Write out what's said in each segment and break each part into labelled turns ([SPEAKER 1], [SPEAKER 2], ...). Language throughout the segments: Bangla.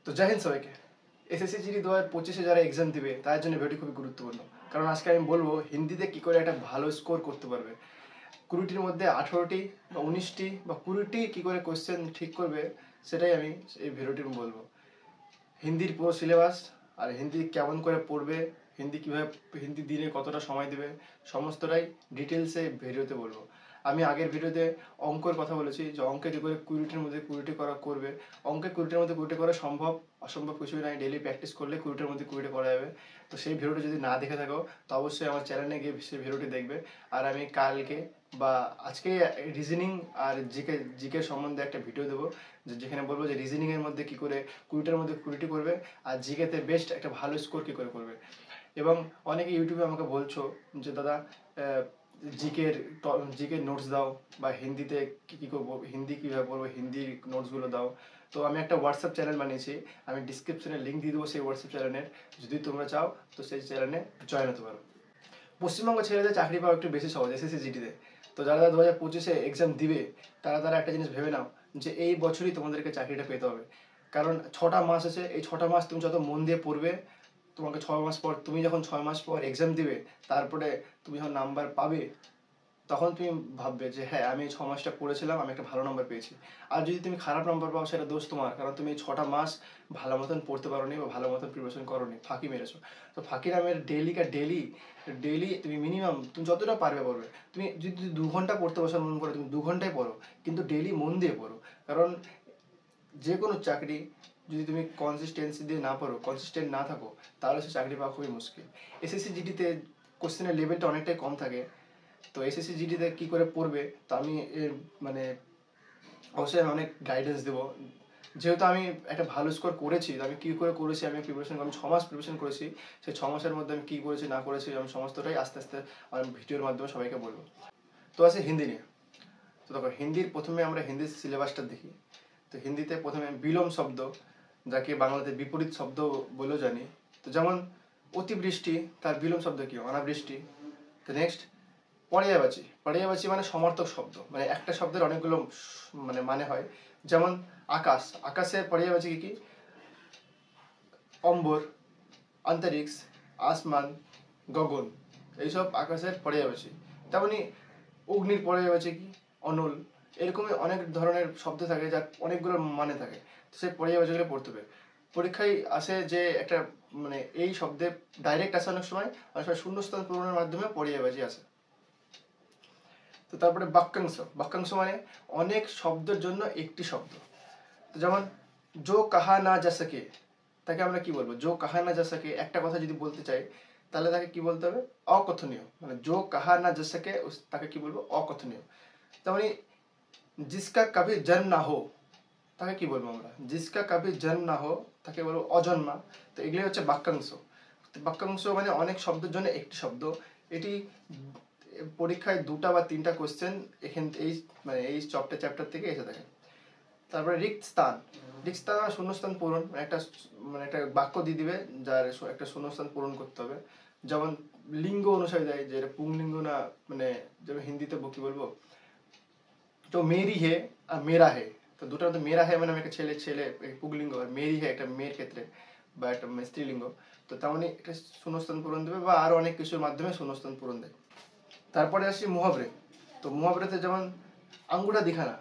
[SPEAKER 1] তো জয় হিন্দ সবাইকে। এসএসসি জিডি 2025-এ যারা এক্সাম দিবে তার জন্য ভিডিওটি খুবই গুরুত্বপূর্ণ, কারণ আজকে আমি বলবো হিন্দিতে কি করে একটা ভালো স্কোর করতে পারবে। 20টির মধ্যে 18টি বা 19টি বা 20টি কী করে কোয়েশ্চেন ঠিক করবে, সেটাই আমি এই ভিডিওটি বলবো। হিন্দির পুরো সিলেবাস আর হিন্দি কেমন করে পড়বে, হিন্দি কীভাবে, হিন্দি দিনে কতটা সময় দেবে, সমস্তটাই ডিটেলসে ভিডিওতে বলবো। আমি আগের ভিডিওতে অঙ্কের কথা বলেছি যে অঙ্কে কী করে 20টির মধ্যে 20টি করবে। অঙ্কে 20টির মধ্যে 20টি করা সম্ভব, অসম্ভব কিছুই নাই। ডেলি প্র্যাকটিস করলে 20টির মধ্যে 20টি করা যাবে। তো সেই ভিডিওটি যদি না দেখে থাকো তো অবশ্যই আমার চ্যানেলে গিয়ে সেই ভিডিওটি দেখবে। আর আমি কালকে বা আজকে রিজনিং আর জিকে সম্বন্ধে একটা ভিডিও দেবো, যেখানে বলবো যে রিজনিংয়ের মধ্যে কী করে 20টার মধ্যে 20টি করবে আর জিকেতে বেস্ট একটা ভালো স্কোর কী করে করবে। এবং অনেকে ইউটিউবে আমাকে বলছো যে দাদা জিকের নোটস দাও, বা হিন্দিতে কী করবো, হিন্দি কীভাবে বলবো, হিন্দির নোটসগুলো দাও। তো আমি একটা হোয়াটসঅ্যাপ চ্যানেল বানিয়েছি, আমি ডিসক্রিপশনে লিঙ্ক দিয়ে দেবো সেই হোয়াটসঅ্যাপ চ্যানেলের। যদি তোমরা চাও তো সেই চ্যানেলে জয়েন হতে পারো। পশ্চিমবঙ্গ ছেলেদের চাকরি পাওয়া একটু বেশি সহজ এসএসসি জিডিতে। তো যারা 2025-এ এক্সাম দিবে তারা একটা জিনিস ভেবে নাও যে এই বছরই তোমাদেরকে চাকরিটা পেতে হবে। কারণ 6টা মাস আছে, এই 6টা মাস তুমি যত মন দিয়ে পড়বে, তোমাকে 6 মাস পর, তুমি যখন 6 মাস পর এক্সাম দিবে, তারপরে তুমি যখন নাম্বার পাবে তখন তুমি ভাববে যে হ্যাঁ আমি 6 মাসটা পড়েছিলাম, আমি একটা ভালো নাম্বার পেয়েছি। আর যদি তুমি খারাপ নাম্বার পাও সেটা দোষ তোমার, কারণ তুমি এই 6টা মাস ভালো মতন পড়তে পারোনি বা ভালো মতন প্রিপারেশন করোনি, ফাঁকি মেরেছো। তো ফাঁকি নামের ডেলি তুমি মিনিমাম তুমি যতটা পারবে পড়বে। তুমি যদি 2 ঘন্টা পড়তে বসার মন করে তুমি 2 ঘন্টায় পড়ো, কিন্তু ডেলি মন দিয়ে পড়ো। কারণ যে কোনো চাকরি যদি তুমি কনসিস্টেন্সি দিয়ে না পড়ো, কনসিস্টেন্ট না থাকো, তাহলে সে চাকরি পাওয়া খুবই মুশকিল। এসএসসি জিডিতে কোশ্চেনের লেভেলটা অনেকটাই কম থাকে। তো এসএসসি জিডিতে কী করে পড়বে, তো আমি এর মানে অবশ্যই আমি অনেক গাইডেন্স দেবো। যেহেতু আমি একটা ভালো স্কোর করেছি, আমি কী করে করেছি, আমি 6 মাস প্রিপারেশন করেছি। সেই 6 মাসের মধ্যে আমি কী করেছি না করেছি আমি সমস্তটাই আস্তে আস্তে আমি ভিডিওর মাধ্যমে সবাইকে বলবো। তো আছে হিন্দি নিয়ে। তো দেখো, হিন্দির প্রথমে আমরা হিন্দির সিলেবাসটা দেখি। তো হিন্দিতে প্রথমে বিলোম শব্দ, যাকে বাংলাতে বিপরীত শব্দ বলেও জানি। তো যেমন অতিবৃষ্টি, তার বিলোম শব্দ কি? অনাবৃষ্টি। তো নেক্সট পর্যায়বাচী মানে সমর্থক শব্দ, মানে একটা শব্দের অনেকগুলো মানে হয়। যেমন আকাশের পর্যায়বাচী কি? অম্বর, অন্তরিক্ষ, আসমান, গগন, এইসব আকাশের পর্যায়বাচী। তেমনি অগ্নির পর্যায়বাচী কি? অনল। এরকমই অনেক ধরনের শব্দ থাকে যার অনেকগুলো মানে থাকে। তো সেই পর্যায়বাচীগুলো পড়তে হবে। পরীক্ষায় আসে যে একটা মানে এই শব্দে ডাইরেক্ট আসে, অনেক সময় শূন্যস্থান পূরণের মাধ্যমে পর্যায়বাচী আসে। তো তারপরে বাক্যাংশ মানে অনেক শব্দের জন্য একটি শব্দ। তো যেমন জো কাহা না যা সকে, তাকে আমরা কি বলবো? জো কাহা না যা সকে, একটা কথা যদি বলতে চাই তাহলে তাকে কি বলতে হবে? অকথনীয়। মানে জো কাহা না যা সকে তাকে কি বলবো? অকথনীয়। তেমনি জিসকা কভি জন্ম না হো, তাকে কি বলবো আমরা? জিসকা কভি জন্ম না হো তাকে বলবো অজন্মা। তো এগুলি হচ্ছে বাক্যাংশ। বাক্যাংশ মানে অনেক শব্দের জন্য একটি শব্দ। এটি পরীক্ষায় 2টা বা 3টা কোশ্চেন এই চ্যাপ্টার থেকে এসে থাকে। তারপরে রিক্ত স্থান মানে শূন্যস্থান পূরণ, একটা বাক্য দিয়ে দিবে যার একটা শূন্যস্থান পূরণ করতে হবে। যেমন লিঙ্গ অনুসারে দেয়, যে এটা পুংলিঙ্গ না, মানে যেমন হিন্দিতে কি বলবো, তো মেরি হে আর মেরা হে। তো দুটার মধ্যে মেরা হে মানে আমি একটা ছেলে পুংলিঙ্গ, আর মেরি হে একটা মেয়ের ক্ষেত্রে বা একটা স্ত্রীলিঙ্গ। তো তেমনি একটা শূন্যস্থান পূরণ দেবে, বা আরো অনেক কিছুর মাধ্যমে শূন্যস্থান পূরণ দেয়। তারপরে আসি মুহাবরে। তো মুহাবরেতে যেমন আঙ্গুঠা দিখানা,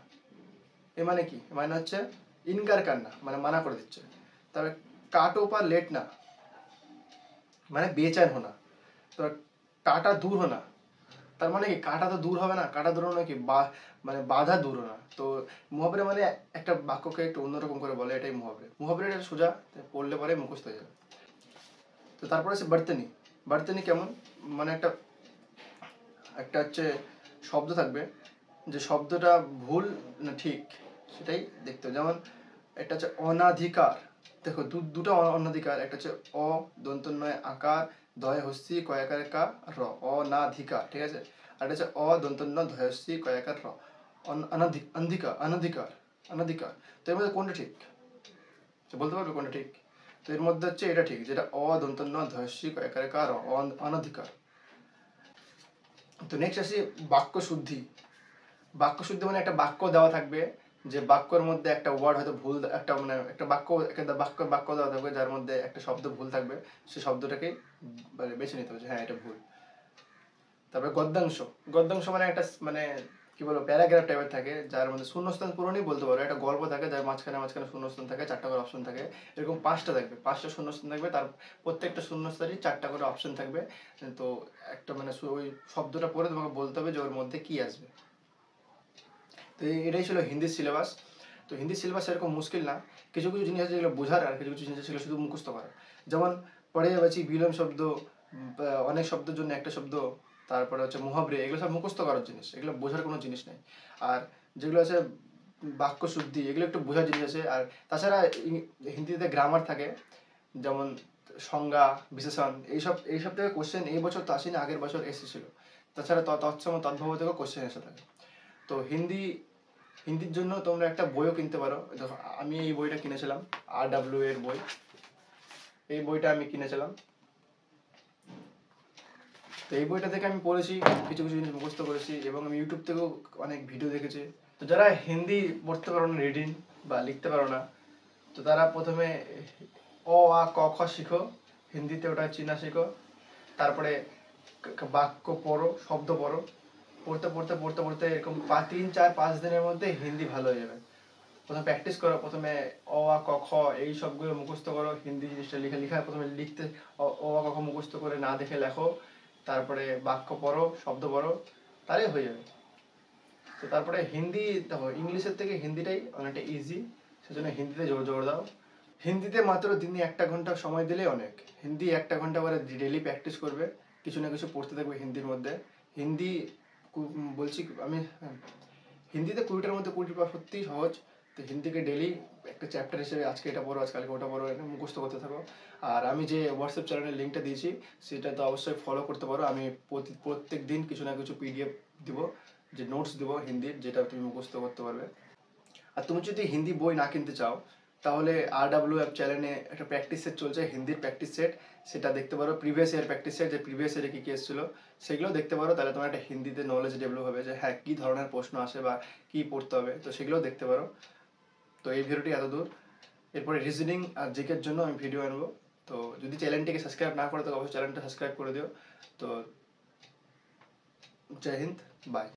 [SPEAKER 1] এ মানে কি? মানে হচ্ছে ইনকার কান্না, মানে মানা করে দিচ্ছে। তারপরে কাটো পা লেট না, মানে বেচैन হোনা। তো কাটা দূর হোনা, তার মানে কি? কাটা তো দূর হবে না, কাটা দূর হোনা কি মানে বাধা দূর হোনা। তো মুহাবরে মানে একটা বাক্যকে একটু অন্যরকম করে বলে, এটাই মুহাবরে এটা সোজা পড়লে পরে মুখস্থ হয়ে যাবে। তো তারপরে আছে বর্তনী কেমন? মানে একটা হচ্ছে শব্দ থাকবে, যে শব্দটা ভুল না ঠিক সেটাই দেখতে হবে। যেমন একটা হচ্ছে অনাধিকার। দেখো দুটো অনাধিকার, একটা হচ্ছে অ দন্ত নয় আকার দয় হস্যি কয়াকার কা র, অনাধিকার, ঠিক আছে। আর একটা হচ্ছে অ দন্ত ন ধয় হস্যি কয়াকার র, অনাধিকার। তো এর মধ্যে কোনটা ঠিক? বলতে পারবে কোনটা ঠিক? তো এর মধ্যে হচ্ছে এটা ঠিক, যেটা অ দন্ত ন ধয় হস্যি কয়াকার কা র, অনাধিকার। তো নেক্সট আসি বাক্য শুদ্ধি মানে একটা বাক্য দেওয়া থাকবে, যে বাক্যর মধ্যে একটা ওয়ার্ড হয়তো ভুল, একটা মানে একটা বাক্য দেওয়া থাকবে যার মধ্যে একটা শব্দ ভুল থাকবে, সেই শব্দটাকে মানে বেছে নিতে হবে, হ্যাঁ এটা ভুল। তারপরে গদ্যাংশ মানে একটা মানে কি বলবো প্যারাগ্রাফ টাইপের থাকে, যার মধ্যে শূন্যস্থান পূরণই বলতে পারো, একটা গল্প থাকে যার মাঝখানে মাঝখানে শূন্যস্থান থাকে, 4টা করে অপশন থাকে, এরকম 5টা থাকবে, 5টা শূন্যস্থান থাকবে, তার প্রত্যেকটা শূন্যস্থানই 4টা করে অপশন থাকবে। তো একটা মানে ওই শব্দটা পড়ে তোমাকে বলতে হবে যে ওর মধ্যে কি আসবে। তো এটাই ছিল হিন্দির সিলেবাস। তো হিন্দির সিলেবাস এরকম মুশকিল না, কিছু কিছু জিনিস আছে যেগুলো বোঝার, আর কিছু কিছু জিনিস সেগুলো শুধু মুখস্থ করা। যেমন পড়ে যাচ্ছি বিলোম শব্দ, অনেক শব্দের জন্য একটা শব্দ, তারপরে হচ্ছে মুহাবরে, এগুলো সব মুখস্থ করার জিনিস, এগুলো বোঝার কোনো জিনিস নেই। আর যেগুলো আছে বাক্য শুদ্ধি, এগুলো একটু বোঝার জিনিস আছে। আর তাছাড়া হিন্দিতে গ্রামার থাকে, যেমন সংজ্ঞা, বিশেষণ, এইসব থেকে কোশ্চেন এই বছর তো আসেনি, আগের বছর এসেছিল। তাছাড়া তৎসম তদ্ভব থেকেও কোশ্চেন এসে থাকে। তো হিন্দির জন্য তোমরা একটা বইও কিনতে পারো। দেখো আমি এই বইটা কিনেছিলাম, RW এর বই, এই বইটা আমি কিনেছিলাম। তো এই বইটা থেকে আমি পড়েছি, কিছু কিছু জিনিস মুখস্থ করেছি, এবং আমি ইউটিউব থেকেও অনেক ভিডিও দেখেছি। তো যারা হিন্দি পড়তে পারো না, রিডিং বা লিখতে পারো না, তো তারা প্রথমে অ আ ক খ শিখো, হিন্দিতে ওটা চেনা শিখো। তারপরে বাক্য পড়ো, শব্দ পড়ো, পড়তে পড়তে পড়তে পড়তে এরকম 3-4-5 দিনের মধ্যে হিন্দি ভালো হয়ে যাবে। প্রথমে প্র্যাকটিস করো, প্রথমে অ আ ক খ এই সবগুলো মুখস্থ করো, হিন্দি জিনিসটা লেখা প্রথমে লিখতে অ আ ক খ মুখস্থ করে না দেখে লেখো, তারপরে বাক্য পড়ো, শব্দ পড়ো, তাহলেই হয়ে যাবে। তো তারপরে হিন্দি দেখো, ইংলিশের থেকে হিন্দিটাই অনেকটা ইজি, সেজন্য হিন্দিতে জোর দাও। হিন্দিতে মাত্র দিনে 1 ঘন্টা সময় দিলেই অনেক। হিন্দি 1 ঘন্টা করে ডেলি প্র্যাকটিস করবে, কিছু না কিছু পড়তে থাকবে হিন্দির মধ্যে। হিন্দি বলছি আমি, হ্যাঁ, হিন্দিতে 20টার মধ্যে 20 পাওয়া সত্যিই সহজ। তো হিন্দিকে ডেলি একটা চ্যাপ্টার হিসেবে আজকে এটা পড়ো, আজ কালকে ওটা পড়ো, এটা মুখস্থ করতে থাকো। আর আমি যে হোয়াটসঅ্যাপ চ্যানেলের লিঙ্কটা দিয়েছি সেটা তো অবশ্যই ফলো করতে পারো। আমি প্রত্যেক দিন কিছু না কিছু PDF দিব, যে নোটস দিব হিন্দির, যেটা তুমি মুখস্থ করতে পারবে। আর তুমি যদি হিন্দি বই না কিনতে চাও, তাহলে RW অ্যাপ চ্যানেলে একটা প্র্যাকটিস সেট চলছে, হিন্দির প্র্যাকটিস সেট, সেটা দেখতে পারো। প্রিভিয়াস ইয়ার প্র্যাকটিস সেট, যে প্রিভিয়াস ইয়ারে কী কী এসেছিল সেগুলো দেখতে পারো। তাহলে তোমার একটা হিন্দিতে নলেজ ডেভেলপ হবে, যে হ্যাঁ কী ধরনের প্রশ্ন আসে বা কী পড়তে হবে, তো সেগুলোও দেখতে পারো। তো এই ভিডিওটি এত দূর, এরপরে রিজনিং আর জিকের জন্য আমি ভিডিও আনবো। তো যদি চ্যানেলটিকে সাবস্ক্রাইব না করে তো অবশ্যই চ্যানেলটা সাবস্ক্রাইব করে দিও। তো জয় হিন্দ, বাই।